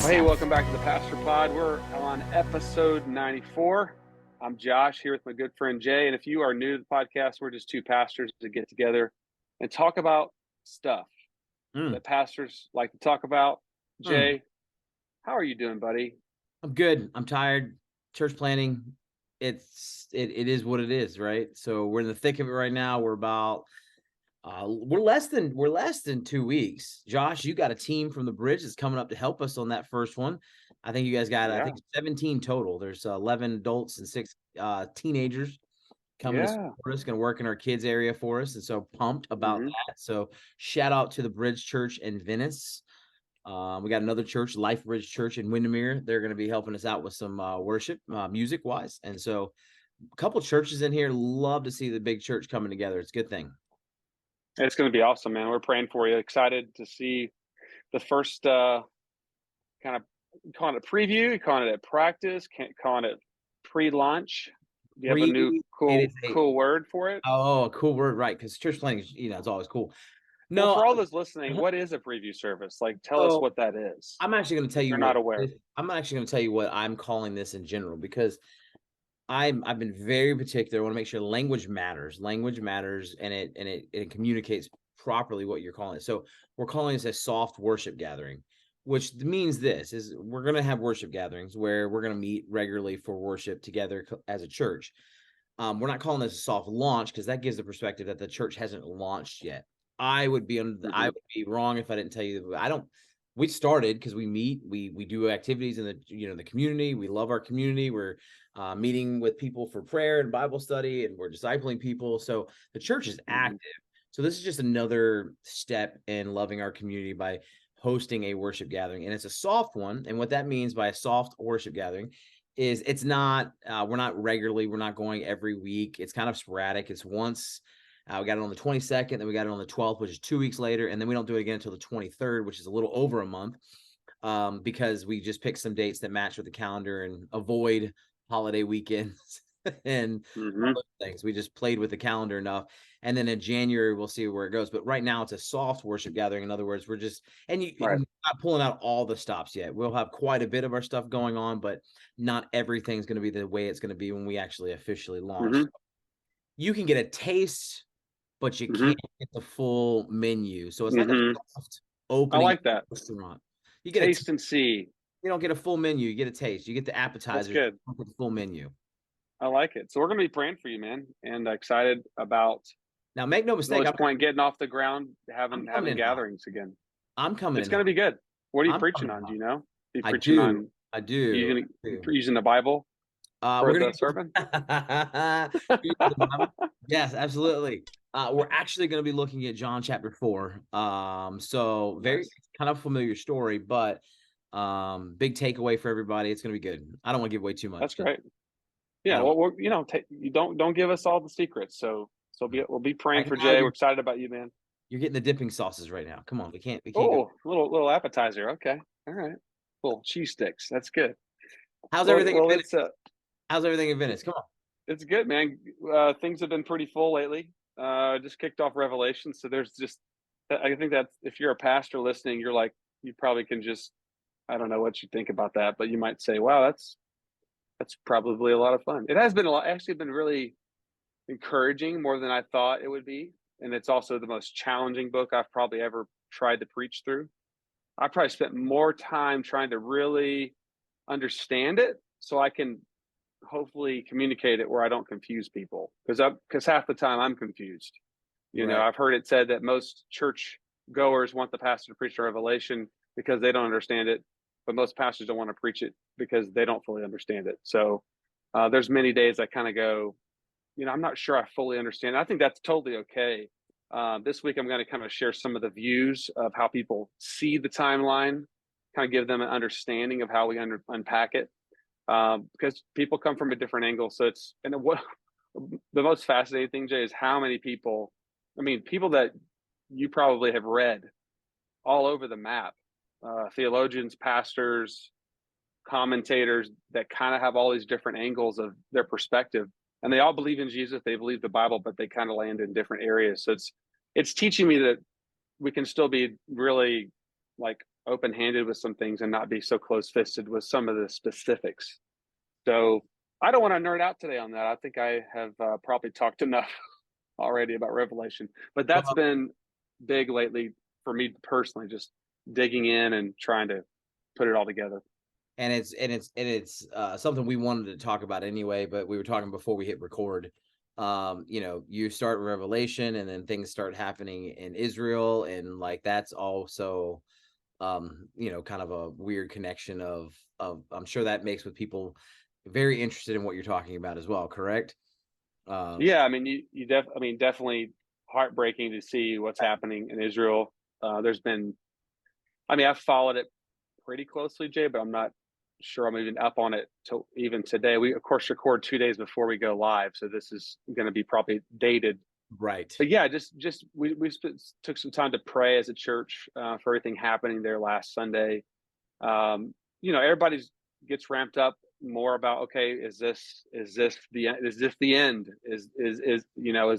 Hey, welcome back to the Pastor Pod. We're on episode 94. I'm Josh here with my good friend Jay. And if you are new to the podcast, we're just two pastors that get together and talk about stuff that pastors like to talk about. Jay, how are you doing, buddy? I'm good. I'm tired. Church planning, it is what it is, right? So we're in the thick of it right now. We're less than 2 weeks. Josh, you got a team from the bridge that's coming up to help us on that first one. I think you guys got Yeah. 17 total. There's 11 adults and 6 teenagers coming to support us, going to work in our kids area for us, and so pumped about that. So shout out to the Bridge Church in Venice. We got another church, Life Bridge Church in Windermere. They're going to be helping us out with some worship, music wise. And so a couple churches in here. Love to see the big church coming together. It's a good thing. It's going to be awesome, man. We're praying for you. Excited to see the first kind of calling it preview, calling it practice, calling it pre-launch. Do you have a new cool word for it? Oh, a cool word, right? Because church planning, it's always cool. No, well, for all those listening, what is a preview service? Like, tell us what that is. I'm actually going to tell you You're not aware. I'm actually going to tell you what I'm calling this in general, because I've been very particular. I want to make sure language matters, and it communicates properly what you're calling it. So we're calling this a soft worship gathering, which means this is we're going to have worship gatherings where we're going to meet regularly for worship together as a church. We're not calling this a soft launch because that gives the perspective that the church hasn't launched yet. I would be I would be wrong if I didn't tell you that we started because we meet, we do activities in the community. We love our community. We're meeting with people for prayer and Bible study, and we're discipling people. So the church is active. So this is just another step in loving our community by hosting a worship gathering, and it's a soft one. And what that means by a soft worship gathering is it's not we're not going every week. It's kind of sporadic. It's once. We got it on the 22nd, then we got it on the 12th, which is 2 weeks later, and then we don't do it again until the 23rd, which is a little over a month, because we just pick some dates that match with the calendar and avoid holiday weekends and all those things. We just played with the calendar enough, and then in January we'll see where it goes. But right now it's a soft worship gathering. In other words, we're just you're not pulling out all the stops yet. We'll have quite a bit of our stuff going on, but not everything's going to be the way it's going to be when we actually officially launch. So you can get a taste, but you can't get the full menu. So it's like a soft opening. I like that. Restaurant. You get taste and see. You don't get a full menu. You get a taste. You get the appetizer. That's good. You get the full menu. I like it. So we're going to be praying for you, man, and excited about. Now, make no mistake. Northpoint getting off the ground, having gatherings again. I'm coming. It's going to be good. What are you preaching on? Do you know? Are you preaching on? I do. Using the Bible for the sermon? Yes, absolutely. We're actually going to be looking at John chapter 4. So very kind of familiar story, but big takeaway for everybody. It's going to be good. I don't want to give away too much. That's great. Yeah, well, you don't give us all the secrets. So we'll be praying for Jay. We're excited about you, man. You're getting the dipping sauces right now. Come on, we can't. Oh, little appetizer. Okay, all right. Little cheese sticks. That's good. How's everything in Venice? How's everything in Venice? Come on. It's good, man. Things have been pretty full lately. Just kicked off Revelation, so there's just. I think that if you're a pastor listening, you're like, you probably can just. I don't know what you think about that, but you might say, "Wow, that's probably a lot of fun." It has been actually been really encouraging, more than I thought it would be, and it's also the most challenging book I've probably ever tried to preach through. I probably spent more time trying to really understand it so I can hopefully communicate it where I don't confuse people, because half the time I'm confused. I've heard it said that most church goers want the pastor to preach the Revelation because they don't understand it, but most pastors don't want to preach it because they don't fully understand it. So there's many days I kind of go, I'm not sure I fully understand. I think that's totally okay. This week I'm going to kind of share some of the views of how people see the timeline, kind of give them an understanding of how we unpack it, because people come from a different angle. So what the most fascinating thing, Jay, is how many people, people that you probably have read all over the map, theologians, pastors, commentators that kind of have all these different angles of their perspective. And they all believe in Jesus, they believe the Bible, but they kind of land in different areas. So it's teaching me that we can still be really like open-handed with some things and not be so close-fisted with some of the specifics. So I don't want to nerd out today on that. I think I have probably talked enough already about Revelation, but that's Well, been big lately for me personally, just digging in and trying to put it all together. and it's something we wanted to talk about anyway, but we were talking before we hit record. You start Revelation, and then things start happening in Israel, and like that's also kind of a weird connection of I'm sure that makes with people very interested in what you're talking about as well, correct? Um, Yeah, I mean, I mean, definitely heartbreaking to see what's happening in Israel. There's been, I mean, I've followed it pretty closely, Jay, but I'm not sure I'm even up on it till even today. We of course record 2 days before we go live, so this is going to be probably dated. right, But yeah, just took some time to pray as a church for everything happening there last Sunday. Everybody's gets ramped up more about, okay, is this the end? Is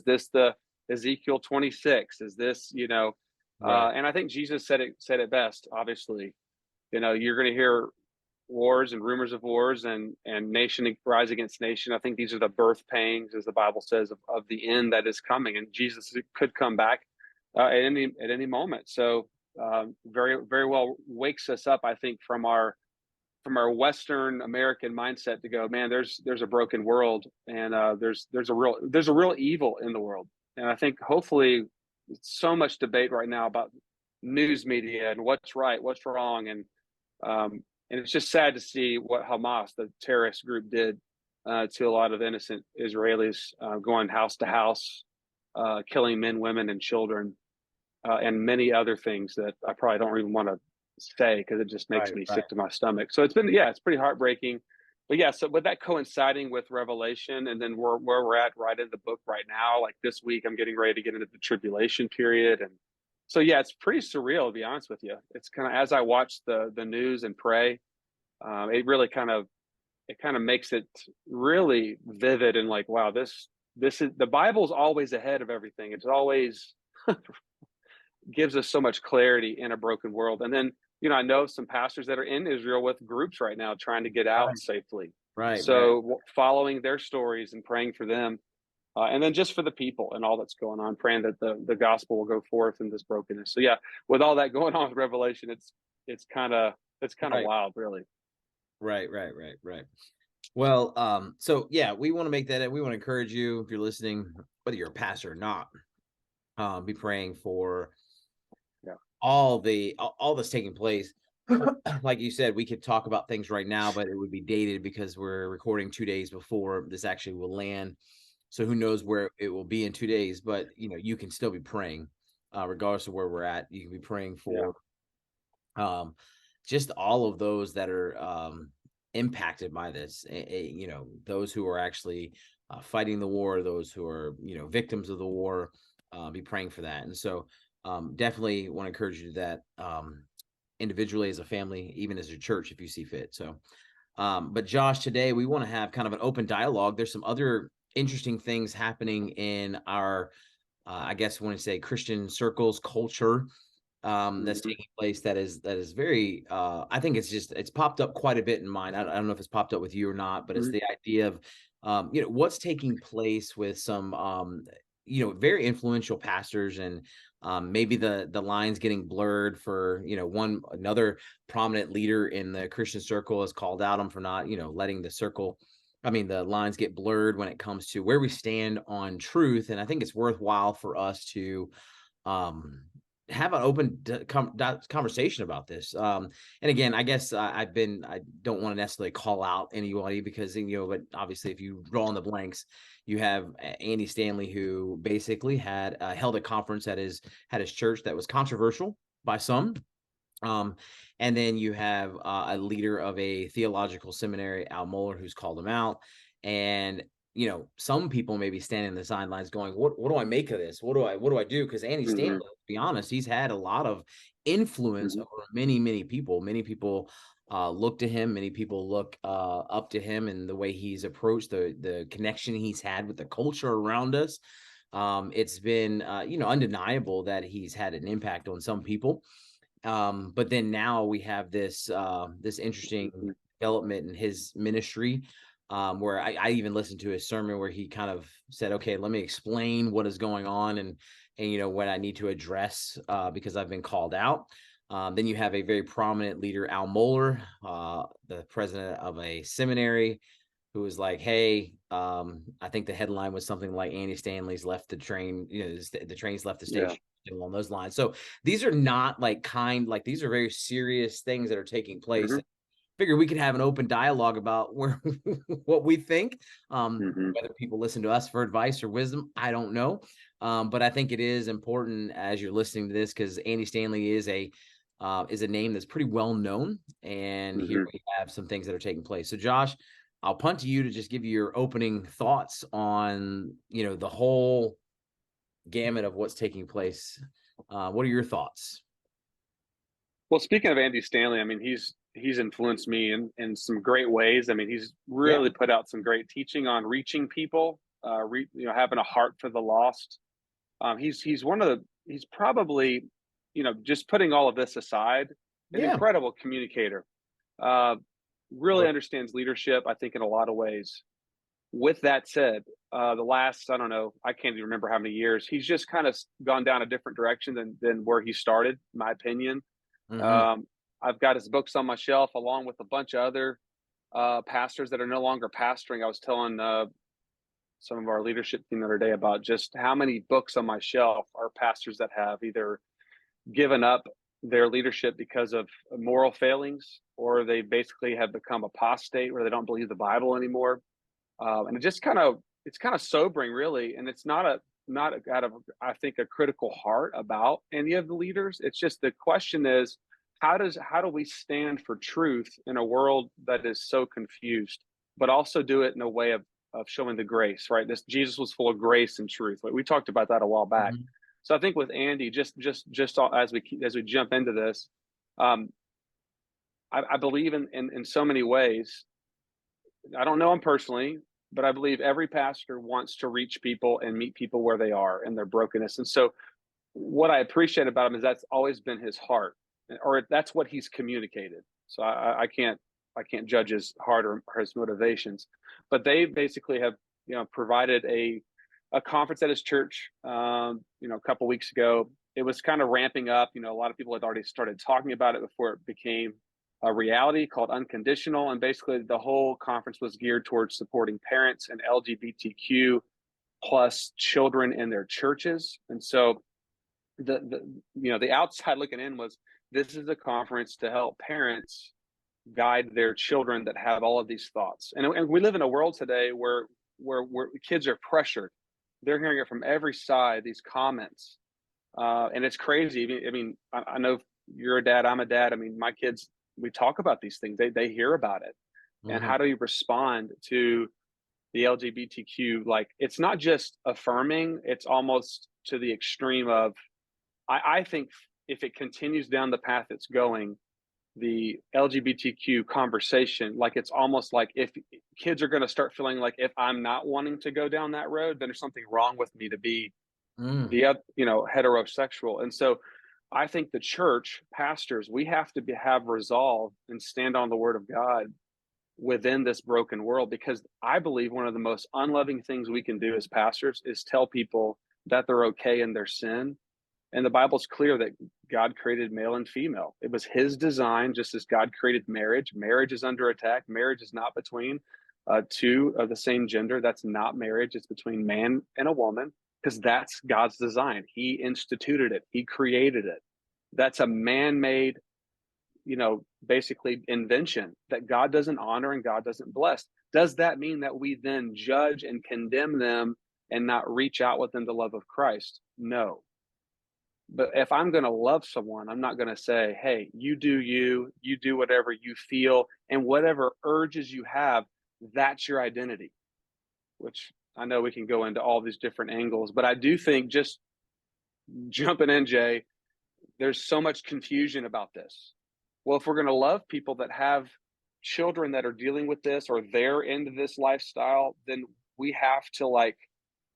this the Ezekiel 26? Is this right, and I think Jesus said it best. Obviously, you're going to hear wars and rumors of wars and nation rise against nation. I think these are the birth pangs, as the Bible says, of the end that is coming, and Jesus could come back at any moment. So very very well wakes us up, I think, from our Western American mindset to go, man, there's a broken world, and there's a real evil in the world, and I think hopefully so much debate right now about news media and what's right, what's wrong, um, and it's just sad to see what Hamas, the terrorist group, did to a lot of innocent Israelis, going house to house, killing men, women, and children, and many other things that I probably don't even want to say because it just makes right, me right, sick to my stomach. So it's pretty heartbreaking. But yeah, so with that coinciding with Revelation, and then where we're at right in the book right now, like this week, I'm getting ready to get into the tribulation period, and so yeah, it's pretty surreal to be honest with you. It's kind of as I watch the news and pray, it really kind of makes it really vivid and like, wow, this is the Bible's always ahead of everything. It's always gives us so much clarity in a broken world. And then, I know some pastors that are in Israel with groups right now trying to get out safely. right, right, So following their stories and praying for them, and then just for the people and all that's going on, praying that the gospel will go forth in this brokenness. So yeah, with all that going on with Revelation, it's kind of right, wild, really. right. Well, so yeah, we want to make that. We want to encourage you if you're listening, whether you're a pastor or not, be praying for Yeah. all that's taking place. Like you said, we could talk about things right now, but it would be dated because we're recording 2 days before this actually will land. So who knows where it will be in 2 days? But you can still be praying, regardless of where we're at. You can be praying Yeah. for um, just all of those that are impacted by this. Those who are actually fighting the war, those who are victims of the war. Be praying for that, and so definitely want to encourage you to that individually, as a family, even as a church, if you see fit. So, but Josh, today we want to have kind of an open dialogue. There's some other interesting things happening in our, I guess, I want to say Christian circles, culture, that's Mhm. taking place that is very I think it's popped up quite a bit in mine. I don't know if it's popped up with you or not, but it's Mhm. the idea of what's taking place with some very influential pastors, and maybe the lines getting blurred for another prominent leader in the Christian circle has called out them for not letting the lines get blurred when it comes to where we stand on truth. And I think it's worthwhile for us to um have an open conversation about this. And again, I guess I don't want to necessarily call out anybody because, but obviously if you draw in the blanks, you have Andy Stanley, who basically had held a conference had his church that was controversial by some. Um, and then you have a leader of a theological seminary, Al Mohler, who's called him out. And some people may be standing in the sidelines going, what do I make of this? What do I do? Because Andy Stanley, Mhm. to be honest, he's had a lot of influence Mhm. over many, many people. Many people look to him. Many people look up to him and the way he's approached the connection he's had with the culture around us. It's been undeniable that he's had an impact on some people. But then now we have this interesting Mhm. development in his ministry, where I even listened to his sermon where he kind of said, okay, let me explain what is going on, and what I need to address, because I've been called out. Then you have a very prominent leader, Al Mohler, the president of a seminary, who was like, hey, I think the headline was something like Andy Stanley's left the train, the train's left the Yeah. station, along those lines. So these are not like these are very serious things that are taking place. Hmm. Figure we could have an open dialogue about where what we think. Hmm. Whether people listen to us for advice or wisdom, I don't know. But I think it is important as you're listening to this, because Andy Stanley is a name that's pretty well known, and here Hmm. we have some things that are taking place. So Josh, I'll punt to you to just give you your opening thoughts on the whole gamut of what's taking place. What are your thoughts? Well, speaking of Andy Stanley, I mean, he's influenced me in some great ways. I mean, he's Yeah. really put out some great teaching on reaching people, having a heart for the lost. He's one of the he's probably, just putting all of this aside, an Yeah. incredible communicator. Uh, really Oh, understands leadership, I think, in a lot of ways. With that said, the last, I don't know, I can't even remember how many years, he's just kind of gone down a different direction than where he started, in my opinion. mhm. Um, I've got his books on my shelf along with a bunch of other pastors that are no longer pastoring. I was telling some of our leadership team the other day about just how many books on my shelf are pastors that have either given up their leadership because of moral failings, or they basically have become apostate where they don't believe the Bible anymore. And it's kind of sobering, really. And it's not out of, I think, a critical heart about any of the leaders. It's just the question is, how do we stand for truth in a world that is so confused, but also do it in a way of showing the grace, right? This Jesus was full of grace and truth. Like, we talked about that a while back. Mhm. So I think with Andy, just as we jump into this, um, I believe in so many ways. I don't know him personally, but I believe every pastor wants to reach people and meet people where they are in their brokenness. And so, what I appreciate about him is that's always been his heart, or that's what he's communicated. So I can't judge his heart or his motivations, but they basically have provided a conference at his church. A couple weeks ago, it was kind of ramping up. A lot of people had already started talking about it before it became a reality, called Unconditional. And basically, the whole conference was geared towards supporting parents and LGBTQ plus children in their churches. And so the outside looking in was, this is a conference to help parents guide their children that have all of these thoughts. And we live in a world today where kids are pressured. They're hearing it from every side, these comments. And it's crazy. I mean, I know you're a dad, I'm a dad. I mean, my kids, we talk about these things. They hear about it. And Mhm. how do you respond to the LGBTQ? Like, it's not just affirming, it's almost to the extreme of, I think if it continues down the path it's going, the LGBTQ conversation, like, it's almost like if kids are going to start feeling like, if I'm not wanting to go down that road, then there's something wrong with me to be Mm. heterosexual. And so I think the church pastors, we have to have resolve and stand on the word of God within this broken world, because I believe one of the most unloving things we can do as pastors is tell people that they're okay in their sin. And the Bible's clear that God created male and female. It was his design, just as God created marriage. Marriage is under attack. Marriage is not between two of the same gender. That's not marriage. It's between man and a woman, because that's God's design. He instituted it, he created it. That's a man made, basically invention that God doesn't honor and God doesn't bless. Does that mean that we then judge and condemn them and not reach out with them the love of Christ? No. But if I'm going to love someone, I'm not going to say, hey, you do whatever you feel, and whatever urges you have, that's your identity, which I know we can go into all these different angles. But I do think, just jumping in, Jay, there's so much confusion about this. Well, if we're going to love people that have children that are dealing with this, or they're into this lifestyle, then we have to, like,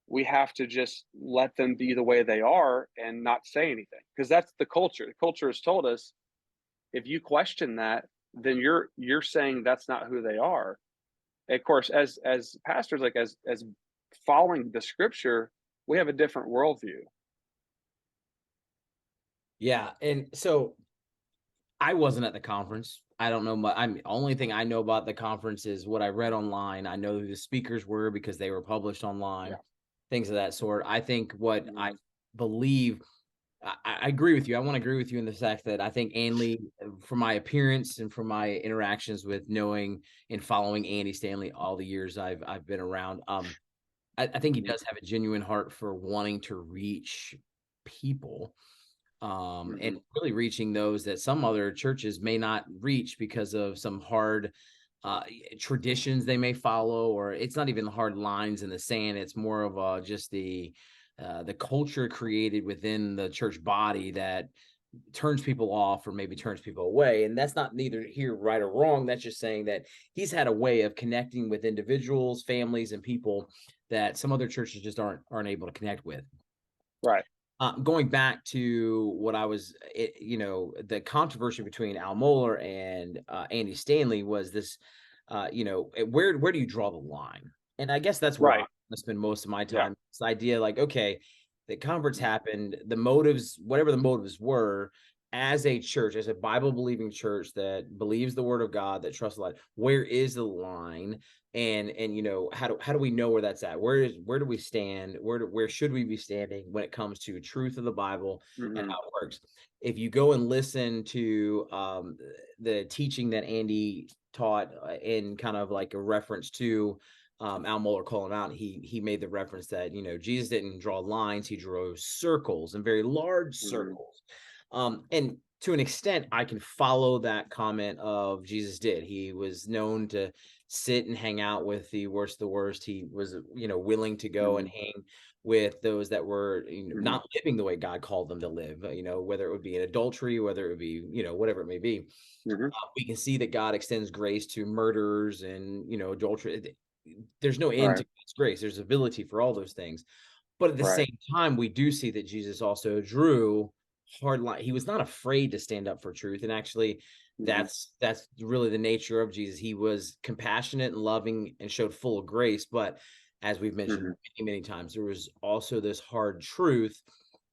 we have to just let them be the way they are and not say anything, because that's the culture. The culture has told us, if you question that, then you're saying that's not who they are. And of course, as pastors, like as following the scripture, we have a different worldview. Yeah, and so I wasn't at the conference. I don't know much. I'm only thing I know about the conference is what I read online. I know who the speakers were because they were published online, Yeah. things of that sort. I think what I Mhm. believe, I agree with you. I want to agree with you in the fact that I think Andy, from my appearance and from my interactions with knowing and following Andy Stanley all the years I've been around, I think he Mhm. does have a genuine heart for wanting to reach people, and Mhm. really reaching those that some other churches may not reach because of some hard uh, traditions they may follow, or it's not even hard lines in the sand. It's more of just the culture created within the church body that turns people off or maybe turns people away. And that's not neither here right or wrong. That's just saying that he's had a way of connecting with individuals, families, and people that some other churches just aren't able to connect with. Right. Going back to what I was, the controversy between Al Mohler and Andy Stanley was this, where do you draw the line? And I guess that's where I'm Right. going to spend most of my Yeah. time. This idea, like, okay, the conference happened, the motives, whatever the motives were, as a church, as a Bible believing church that believes the word of God, that trusts God, where is the line? And how do we know where that's at? Where do we stand? Where should we be standing when it comes to truth of the Bible and Mhm. how it works? If you go and listen to the teaching that Andy taught, in kind of like a reference to Al Mohler calling out, he made the reference that Jesus didn't draw lines, he drew circles, and very large Mhm. circles. And to an extent, I can follow that comment of Jesus did. He was known to sit and hang out with the worst of the worst. He was, willing to go and Mhm. hang with those that were, Mhm. not living the way God called them to live, whether it would be an adultery, whether it would be, whatever it may be. Mhm. We can see that God extends grace to murderers and, adultery. There's no end to Right. God's grace. There's ability for all those things. But at the Right. same time, we do see that Jesus also drew hard line. He was not afraid to stand up for truth. And actually, Mhm. that's really the nature of Jesus. He was compassionate and loving and showed full of grace. But as we've mentioned Mhm. many, many times, there was also this hard truth.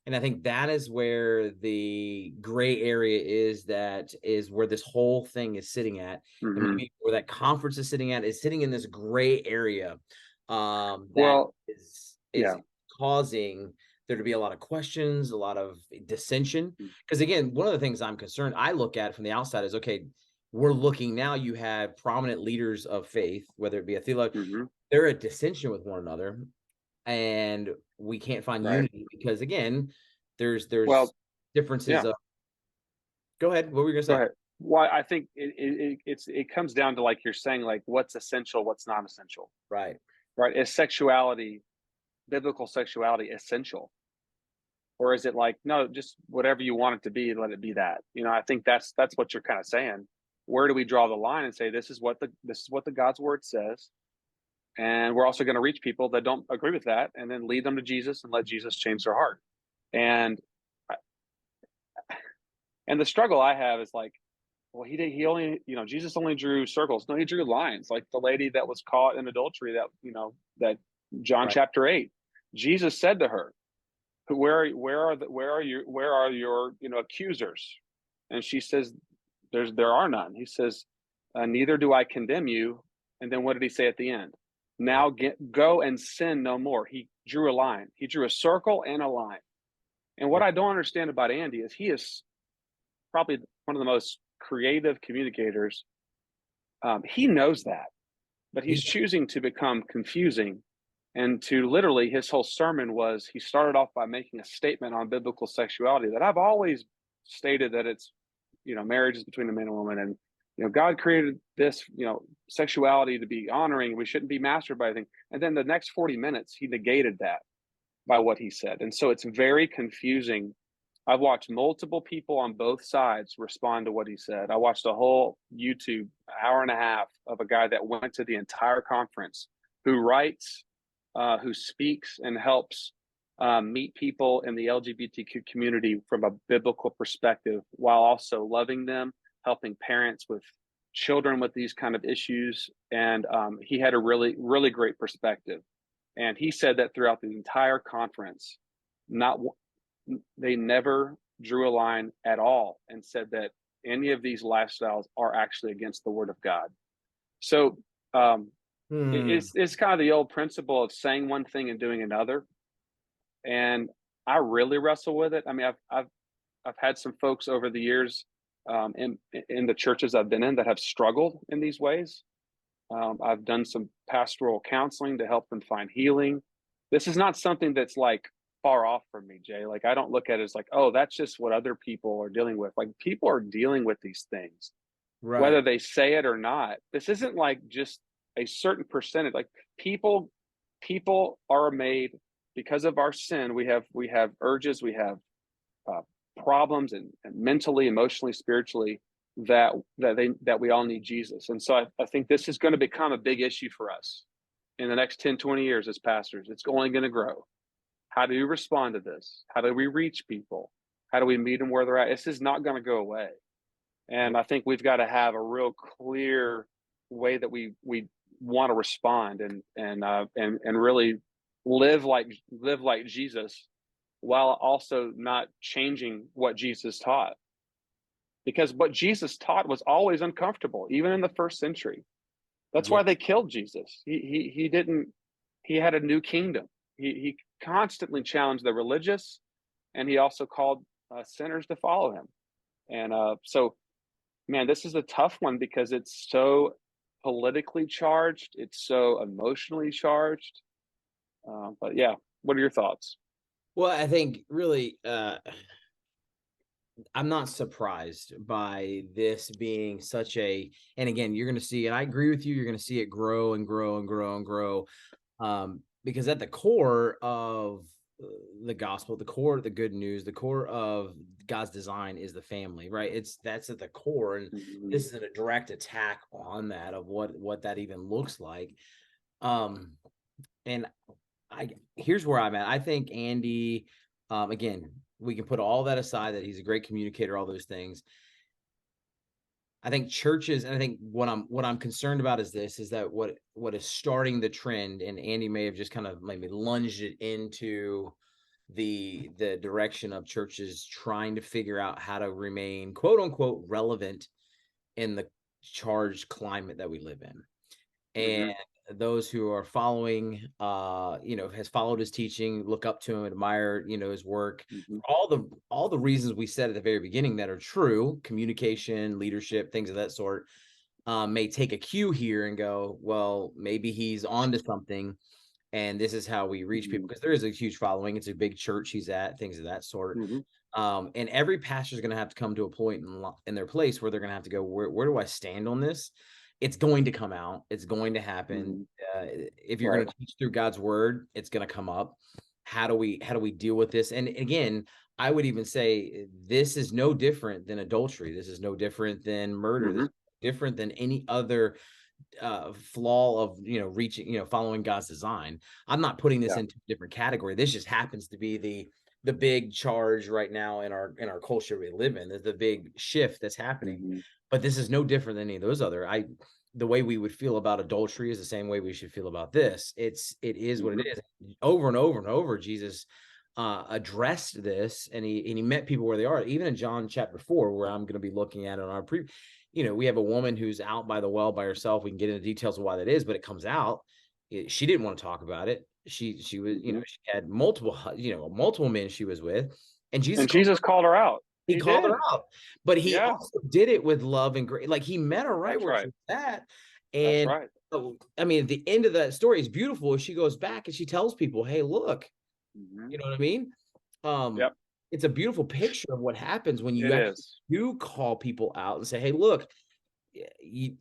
And I think that is where the gray area is, that is where this whole thing is sitting at. And Mhm. maybe where that conference is sitting at is sitting in this gray area, that Well, is yeah. causing there to be a lot of questions, a lot of dissension. Mm. Because again, one of the things I'm concerned, I look at from the outside is, okay, we're looking now, you have prominent leaders of faith, whether it be a theologian, Mhm. they're at dissension with one another, and we can't find Right. unity because again, there's Well, differences yeah. of, go ahead, what were you gonna Go say? ahead. Well, I think it comes down to, like you're saying, like what's essential, what's not essential, Right. right? Is sexuality, biblical sexuality, essential, or is it like, no, just whatever you want it to be, let it be that? I think that's what you're kind of saying. Where do we draw the line and say this is what the God's word says, and we're also going to reach people that don't agree with that, and then lead them to Jesus and let Jesus change their heart. And and the struggle I have is like, well, he only, Jesus only drew circles. No, he drew lines, like the lady that was caught in adultery, that John Right. chapter 8. Jesus said to her, where are your accusers? And she says, there are none. He says, neither do I condemn you. And then what did he say at the end? Right. Now go and sin no more. He drew a line. He drew a circle and a line. And what Right. I don't understand about Andy is he is probably one of the most creative communicators. He knows that, but He he's choosing to become confusing. And to literally, his whole sermon was, he started off by making a statement on biblical sexuality that I've always stated, that it's, marriage is between a man and woman. And, God created this, sexuality to be honoring. We shouldn't be mastered by anything. And then the next 40 minutes, he negated that by what he said. And so it's very confusing. I've watched multiple people on both sides respond to what he said. I watched a whole YouTube hour and a half of a guy that went to the entire conference, who writes who speaks and helps meet people in the LGBTQ community from a biblical perspective, while also loving them, helping parents with children with these kind of issues. And he had a really, really great perspective. And he said that throughout the entire conference, not they never drew a line at all and said that any of these lifestyles are actually against the word of God. So Hmm. it's kind of the old principle of saying one thing and doing another. And I really wrestle with it. I mean, I've had some folks over the years in the churches I've been in that have struggled in these ways. I've done some pastoral counseling to help them find healing. This is not something that's like far off from me, Jay. Like, I don't look at it as like, oh, that's just what other people are dealing with. Like, people are dealing with these things, whether Right. they say it or not. This isn't like just a certain percentage. Like, people are made because of our sin. We have urges, we have uh, problems, and mentally, emotionally, spiritually, that we all need Jesus. And so I think this is going to become a big issue for us in the next 10, 20 years as pastors. It's only going to grow. How do we respond to this? How do we reach people? How do we meet them where they're at? This is not going to go away. And I think we've got to have a real clear way that we want to respond, and really live like Jesus, while also not changing what Jesus taught. Because what Jesus taught was always uncomfortable, even in the first century. That's Yeah. why they killed Jesus. He didn't. He had a new kingdom. He constantly challenged the religious, and he also called sinners to follow him. And so, man, this is a tough one because it's so politically charged. It's so emotionally charged. But yeah, what are your thoughts? Well, I think really, I'm not surprised by this being such a, and again, you're going to see, and I agree with you, you're going to see it grow and grow and grow and grow. Because at the core of the gospel, the core of the good news, the core of God's design is the family, right? That's at the core. And Mhm. this isn't a direct attack on that of what that even looks like. Um, and I here's where I'm at. I think Andy, again, we can put all that aside that he's a great communicator, all those things. I think churches, and I think what I'm concerned about is this, is that what is starting the trend, and Andy may have just kind of maybe lunged it into the direction of churches trying to figure out how to remain quote unquote relevant in the charged climate that we live in. And Mhm. those who are following, has followed his teaching, look up to him, admire, his work, Mhm. for all the reasons we said at the very beginning that are true, communication, leadership, things of that sort, may take a cue here and go, well, maybe he's on to something, and this is how we reach people, Mhm. because there is a huge following. It's a big church he's at, things of that sort. Mhm. And every pastor is going to have to come to a point in their place where they're going to have to go, where do I stand on this? It's going to come out. It's going to happen. Mhm. If you're going Right. to teach through God's word, it's going to come up. How do we deal with this? And again, I would even say this is no different than adultery. This is no different than murder. This Mhm. is different than any other flaw of reaching, following God's design. I'm not putting this Yeah. into a different category. This just happens to be the big charge right now in our culture we live in. There's the big shift that's happening. Mhm. But this is no different than any of those other. The way we would feel about adultery is the same way we should feel about this. It is what it Mhm. is. Over and over and over, Jesus addressed this, and he met people where they are. Even in John chapter 4, where I'm going to be looking at in our we have a woman who's out by the well by herself. We can get into details of why that is, but it comes out. She didn't want to talk about it. She was, Mhm. she had multiple men she was with, and Jesus And called her Jesus called her out. he He called her did. out, but he Yeah. also did it with love and grace. Like, he met her right That's where she right. was at. That's And right. I mean, at the end of that story is beautiful. She goes back and she tells people, "Hey, look," Mhm. you know what I mean? Um, Yep. it's a beautiful picture of what happens when you It actually is. do call people out and say, "Hey, look, you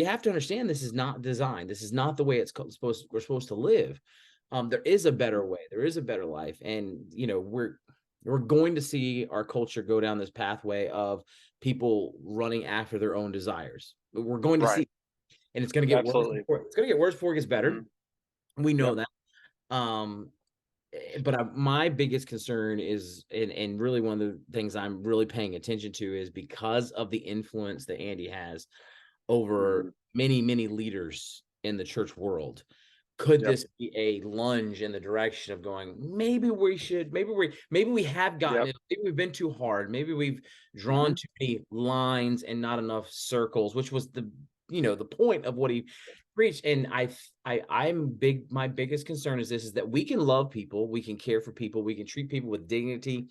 have to understand this is not designed. This is not the way we're supposed to live. There is a better way. There is a better life." And we're going to see our culture go down this pathway of people running after their own desires. We're going to Right. see, and it's going to get worse Absolutely. before it's going to get worse before it gets better. Mhm. We know Yep. that. Um, but my biggest concern is, and really one of the things I'm really paying attention to is because of the influence that Andy has over Mhm. many, many leaders in the church world. Could Yep. this be a lunge in the direction of going, maybe we have gotten Yep. it, maybe we've been too hard, maybe we've drawn Mhm. too many lines and not enough circles, which was the point of what he preached. And my biggest concern is this, is that we can love people, we can care for people, we can treat people with dignity.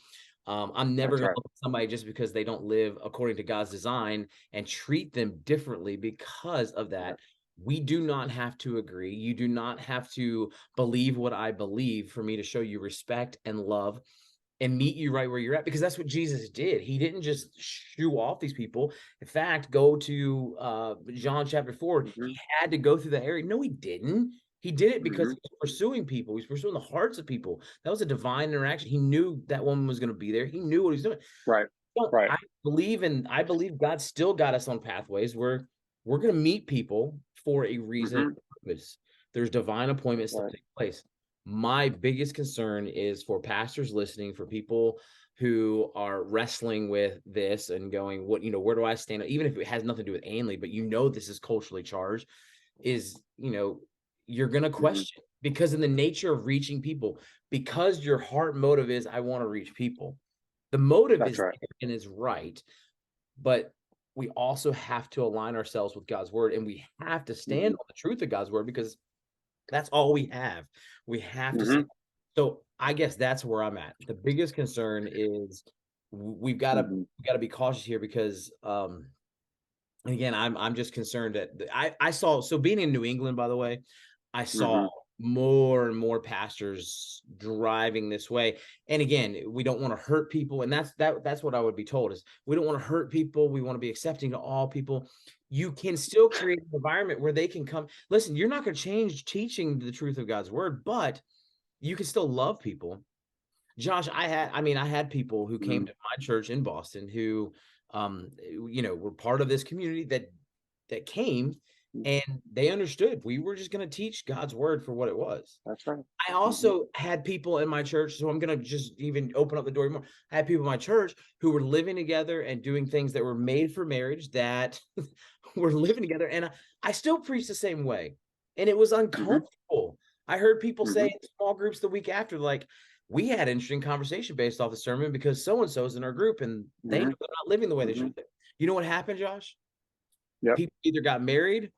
I'm never That's going to right. look at somebody just because they don't live according to God's design and treat them differently because of Right. that. We do not have to agree. You do not have to believe what I believe for me to show you respect and love and meet you right where you're at, because that's what Jesus did. He didn't just shoo off these people. In fact, go to John chapter 4. He Mhm. had to go through that area. No, he didn't. He did it because Mhm. he was pursuing people. He was pursuing the hearts of people. That was a divine interaction. He knew that woman was going to be there. He knew what he was doing. Right. So Right. I believe God still got us on pathways where we're going to meet people for a reason and Mhm. purpose. There's divine appointments that Right. take place. My biggest concern is for pastors listening, for people who are wrestling with this and going, where do I stand? Even if it has nothing to do with Ainley, but this is culturally charged, is, you're going to Mhm. question, because in the nature of reaching people, because your heart motive is, I want to reach people. The motive That's is right. there and is right, but we also have to align ourselves with God's word, and we have to stand Mhm. on the truth of God's word, because that's all we have. We have to stand. Mhm. So I guess that's where I'm at. The biggest concern is we've got to Mhm. be cautious here, because and again, I'm just concerned that I saw, so being in New England, by the way, I saw Mhm. more and more pastors driving this way. And again, we don't want to hurt people, and that's what I would be told is, we don't want to hurt people. We want to be accepting to all people. You can still create an environment where they can come. Listen, you're not going to change teaching the truth of God's word, but you can still love people. Josh, I had people who came Mhm. to my church in Boston who, were part of this community that came, Mhm. and they understood we were just going to teach God's word for what it was. That's right. I Mhm. also had people in my church, so I'm going to just even open up the door more. I had people in my church who were living together and doing things that were made for marriage, that were living together, and I still preach the same way, and it was Mhm. uncomfortable. I heard people say Mhm. in small groups the week after, like, we had interesting conversation based off the sermon because so and so's in our group, and they know Mhm. they're not living the way they should Mhm. live. You know what happened, Josh? Yep. People either got married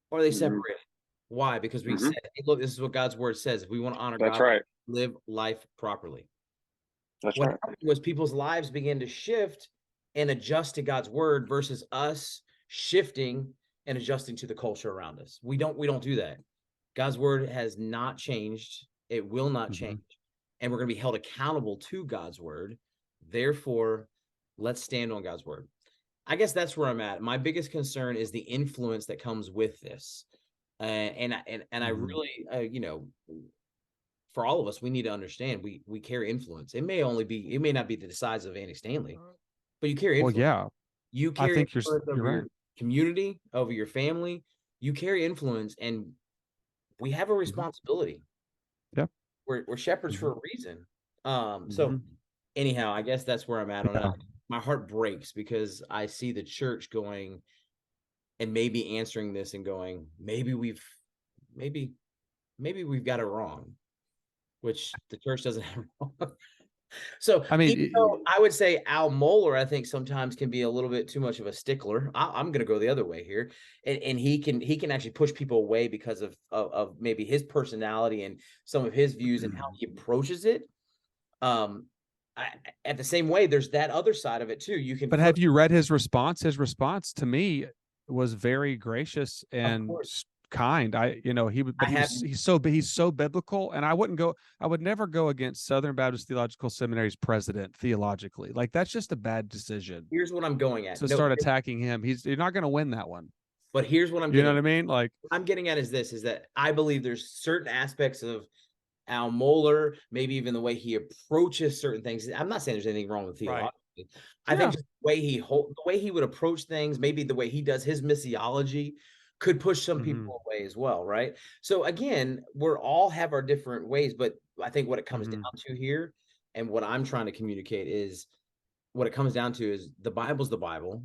or they Mhm. separated. Why? Because we Mhm. said, hey, look, this is what God's word says. If we want to honor That's God, right. live life properly. That's What right. happened was people's lives began to shift and adjust to God's word versus us shifting and adjusting to the culture around us. We don't do that. God's word has not changed. It will not change. Mhm. And we're going to be held accountable to God's word. Therefore, let's stand on God's word. I guess that's where I'm at. My biggest concern is the influence that comes with this. And I Mhm. really, for all of us, we need to understand we carry influence. It may not be the size of Andy Stanley, but you carry Well, influence. yeah, You I carry think influence you're over right. your community, over your family. You carry influence, and we have a Mhm. responsibility. Yeah. We're shepherds for Mhm. a reason. So Mhm. anyhow, I guess that's where I'm at on that. Yeah. My heart breaks because I see the church going and maybe answering this and going, maybe maybe we've got it wrong, which the church doesn't have wrong. So I mean, even though I would say Al Mohler, I think sometimes can be a little bit too much of a stickler. I'm going to go the other way here, and he can actually push people away because of maybe his personality and some of his views and how he approaches it. Um, I, at the same way, there's that other side of it too. You can but have you read his response? His response to me was very gracious of and course, kind. I have. He's so biblical, and I would never go against Southern Baptist Theological Seminary's president theologically. Like, that's just a bad decision Here's what I'm going at. to No, start attacking him. You're not going to win that one. but here's what I'm You know getting what at. I mean? Like, What I'm getting at is this: is that I believe there's certain aspects of Al Mohler, maybe even the way he approaches certain things. I'm not saying there's anything wrong with right. theology. I think Yeah. just the way he would approach things, maybe the way he does his missiology, could push some Mhm. people away as well, right? So again, we're all have our different ways, but I think what it comes down Mhm. to here, and what I'm trying to communicate is, what it comes down to is the Bible's the Bible,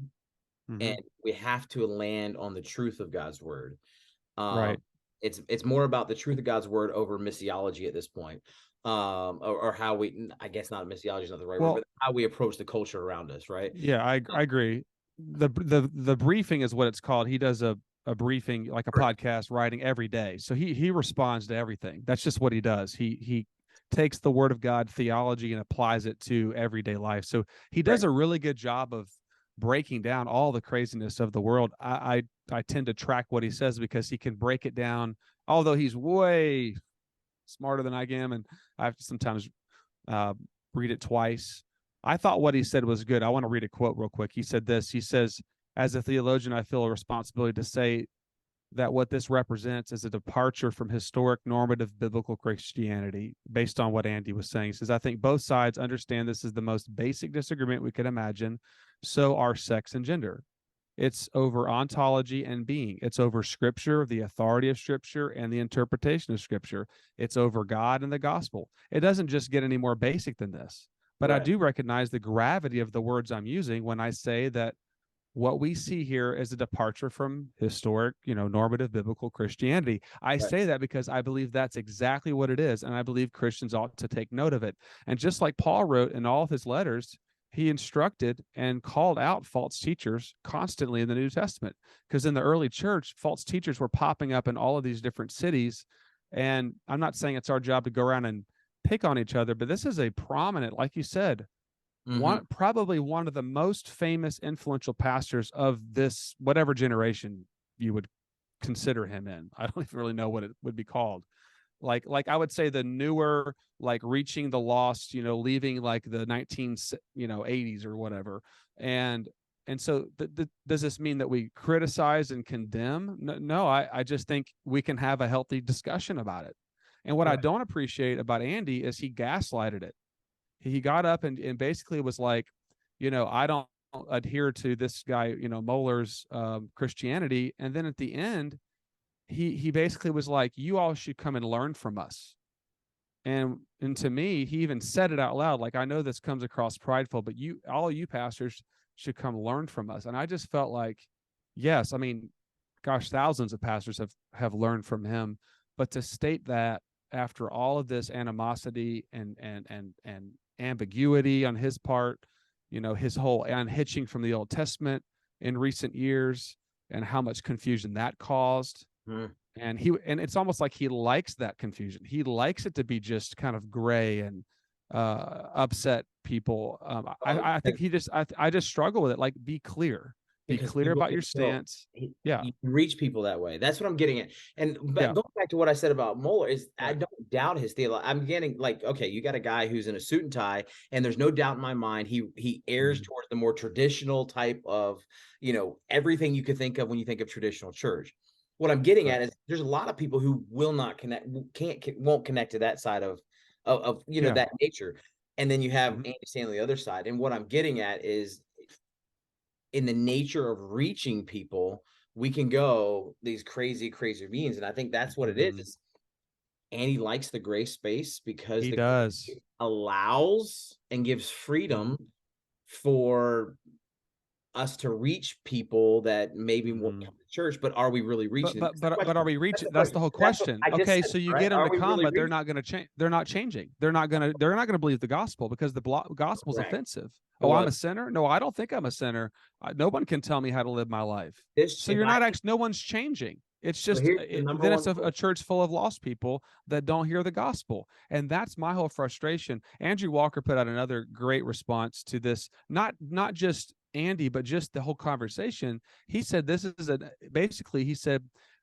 and Mhm. we have to land on the truth of God's word. Um, Right. it's more about the truth of God's word over missiology at this point, or how we, I guess not missiology is not the right word, Well, but how we approach the culture around us, right? yeah, I agree. The briefing is what it's called. He does a briefing, like a Correct. podcast writing every day. So he responds to everything. That's just what he does. He takes the word of God theology and applies it to everyday life. So he does Correct. a really good job of breaking down all the craziness of the world. I tend to track what he says because he can break it down, although he's way smarter than I am, and I have to sometimes uh, read it twice. I thought what he said was good. I want to read a quote real quick. He said this. He says, as a theologian, I feel a responsibility to say that what this represents is a departure from historic normative biblical Christianity, based on what Andy was saying. He says, I think both sides understand this is the most basic disagreement we can imagine. So are sex and gender. It's over ontology and being. It's over scripture, the authority of scripture, and the interpretation of scripture. It's over God and the gospel. It doesn't just get any more basic than this. But I Correct. do recognize the gravity of the words I'm using when I say that what we see here is a departure from historic, normative biblical Christianity. I Right. say that because I believe that's exactly what it is. And I believe Christians ought to take note of it. And just like Paul wrote in all of his letters, he instructed and called out false teachers constantly in the New Testament. Because in the early church, false teachers were popping up in all of these different cities. And I'm not saying it's our job to go around and pick on each other, but this is a prominent, like you said, Mm-hmm. probably one of the most famous influential pastors of this whatever generation you would consider him in. I don't even really know what it would be called. Like I would say the newer, like reaching the lost, leaving like the 80s or whatever. And so does this mean that we criticize and condemn? No, I just think we can have a healthy discussion about it. And what I Right. don't appreciate about Andy is he gaslighted it. He got up and basically was like, I don't adhere to this guy, Mohler's Christianity. And then at the end, he basically was like, you all should come and learn from us. And to me, he even said it out loud. Like, I know this comes across prideful, but all you pastors should come learn from us. And I just felt like, yes, I mean, gosh, thousands of pastors have learned from him. But to state that after all of this animosity and ambiguity on his part, his whole unhitching from the Old Testament in recent years, and how much confusion that caused. Mm. And it's almost like he likes that confusion. He likes it to be just kind of gray and upset people. Oh, I think I just struggle with it. Like, be clear because people about can your tell stance. Yeah. you can reach people that way. That's what I'm getting at. And Yeah. going back to what I said about Mohler is, I Right. don't doubt his theology. I'm getting like, okay, you got a guy who's in a suit and tie, and there's no doubt in my mind he errs Mhm. towards the more traditional type of, everything you could think of when you think of traditional church. What I'm getting Right. at is there's a lot of people who will not connect, won't connect to that side of Yeah. that nature. And then you have Mhm. Andy Stanley the other side. And what I'm getting at is, in the nature of reaching people, we can go these crazy, crazy means. And I think that's what it Mhm. is. Andy likes the gray space because He the does. gray allows and gives freedom Mhm. for us to reach people that maybe won't Mhm. come to church, but are we really But reaching them? but That's the but but are question. we That's reaching? the That's question. the whole That's what question. I just Okay, said, so you right? get them Are to we come, really but they're reaching? not going to change. They're not changing. They're not going to believe the gospel because the gospel's Correct. offensive. Oh, I'm Well, a sinner? No, I don't think I'm a sinner. No one can tell me how to live my life. this, So if you're I not can, actually. No one's changing. It's so just here's the number then it's one a question. church full of lost people that don't hear the gospel, and that's my whole frustration. Andrew Walker put out another great response to this. Not just Andy, but just the whole conversation. He said this is basically he said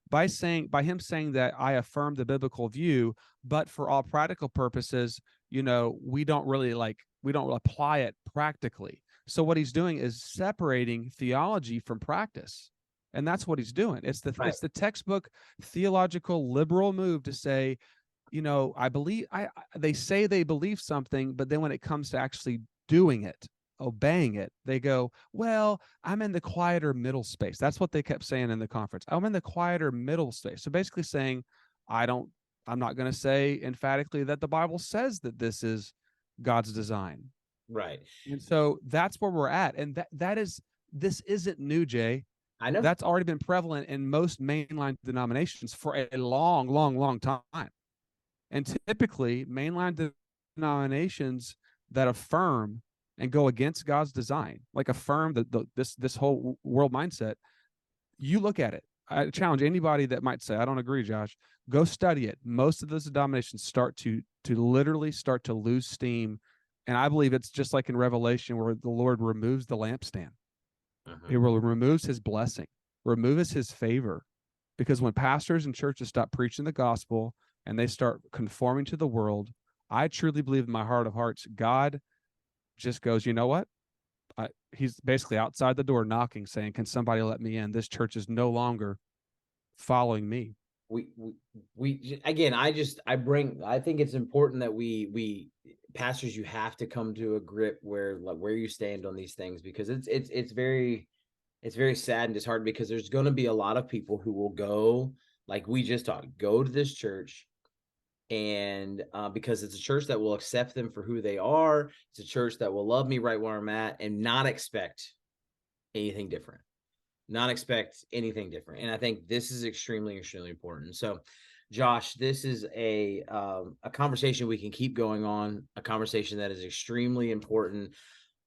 by him saying that I affirm the biblical view, but for all practical purposes, we don't apply it practically. So what he's doing is separating theology from practice. And that's what he's doing. Right. It's the textbook theological liberal move to say, I believe they say they believe something, but then when it comes to actually doing it, obeying it. They go, well, I'm in the quieter middle space. That's what they kept saying in the conference. I'm in the quieter middle space. So basically saying, I'm not going to say emphatically that the Bible says that this is God's design. Right. And so that's where we're at. And this isn't new, Jay. I know. That's already been prevalent in most mainline denominations for a long, long, long time. And typically mainline denominations that affirm and go against God's design, like affirm this whole world mindset, you look at it. I challenge anybody that might say, I don't agree, Josh, go study it. Most of those denominations start to literally start to lose steam. And I believe it's just like in Revelation where the Lord removes the lampstand. He removes his blessing, removes his favor. Because when pastors and churches stop preaching the gospel and they start conforming to the world, I truly believe in my heart of hearts, God just goes, you know what? He's basically outside the door knocking, saying, can somebody let me in? This church is no longer following me. We again, I think it's important that we pastors, you have to come to a grip where you stand on these things, because it's very sad and disheartening, because there's going to be a lot of people who will go, like we just talked, go to this church, and because it's a church that will accept them for who they are, it's a church that will love me right where I'm at, and not expect anything different. And I think this is extremely, extremely important. So, Josh, this is a conversation we can keep going on, a conversation that is extremely important.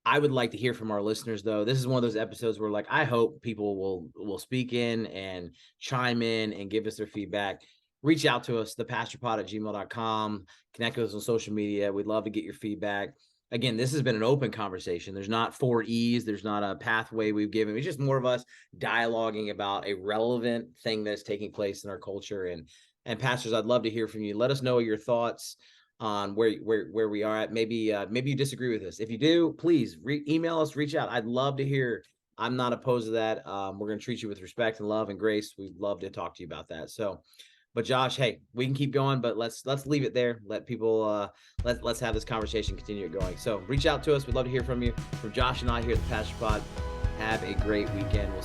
I would like to hear from our listeners, though. This is one of those episodes where, like, I hope people will speak in and chime in and give us their feedback. Reach out to us, thepastorpod@gmail.com. Connect with us on social media. We'd love to get your feedback. Again, this has been an open conversation. There's not 4 E's. There's not a pathway we've given. It's just more of us dialoguing about a relevant thing that's taking place in our culture. And pastors, I'd love to hear from you. Let us know your thoughts on where we are at. Maybe you disagree with us. If you do, please email us, reach out. I'd love to hear. I'm not opposed to that. We're going to treat you with respect and love and grace. We'd love to talk to you about that. So, but Josh, hey, we can keep going, but let's leave it there. Let people let's have this conversation continue it going. So reach out to us. We'd love to hear from you. From Josh and I here at the Pastor Pod. Have a great weekend. We'll